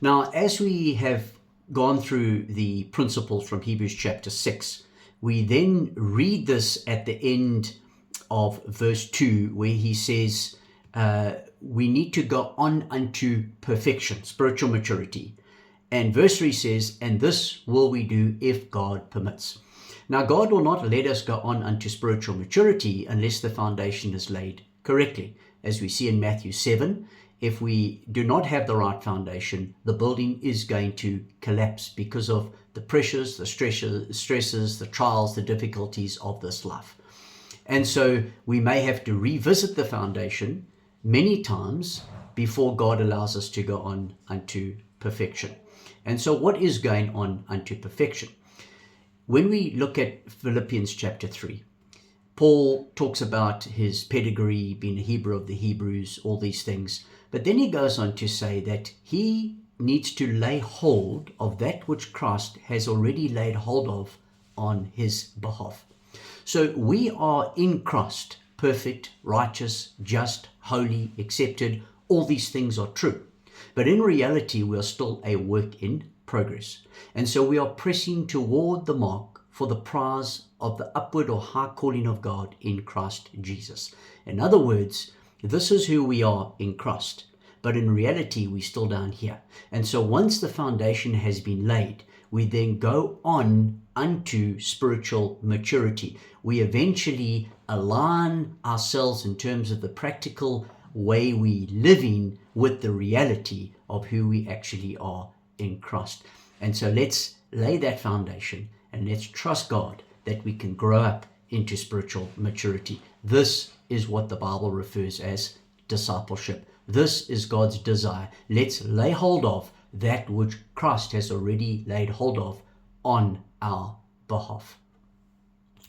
Now, as we have gone through the principles from Hebrews chapter 6, we then read this at the end of verse 2, where he says we need to go on unto perfection, spiritual maturity. And verse 3 says, and this will we do if God permits. Now, God will not let us go on unto spiritual maturity unless the foundation is laid correctly. As we see in Matthew 7, if we do not have the right foundation, the building is going to collapse because of the pressures, the stresses, the trials, the difficulties of this life. And so we may have to revisit the foundation many times before God allows us to go on unto perfection. And so what is going on unto perfection? When we look at Philippians chapter 3, Paul talks about his pedigree, being a Hebrew of the Hebrews, all these things. But then he goes on to say that he needs to lay hold of that which Christ has already laid hold of on his behalf. So we are in Christ, perfect, righteous, just, holy, accepted. All these things are true. But in reality, we are still a work in progress. And so we are pressing toward the mark for the prize of the upward or high calling of God in Christ Jesus. In other words, this is who we are in Christ. But in reality, we're still down here. And so once the foundation has been laid, we then go on unto spiritual maturity. We eventually align ourselves in terms of the practical way we live in with the reality of who we actually are in Christ. And so let's lay that foundation and let's trust God that we can grow up into spiritual maturity. This is what the Bible refers as discipleship. This is God's desire. Let's lay hold of that which Christ has already laid hold of on our behalf.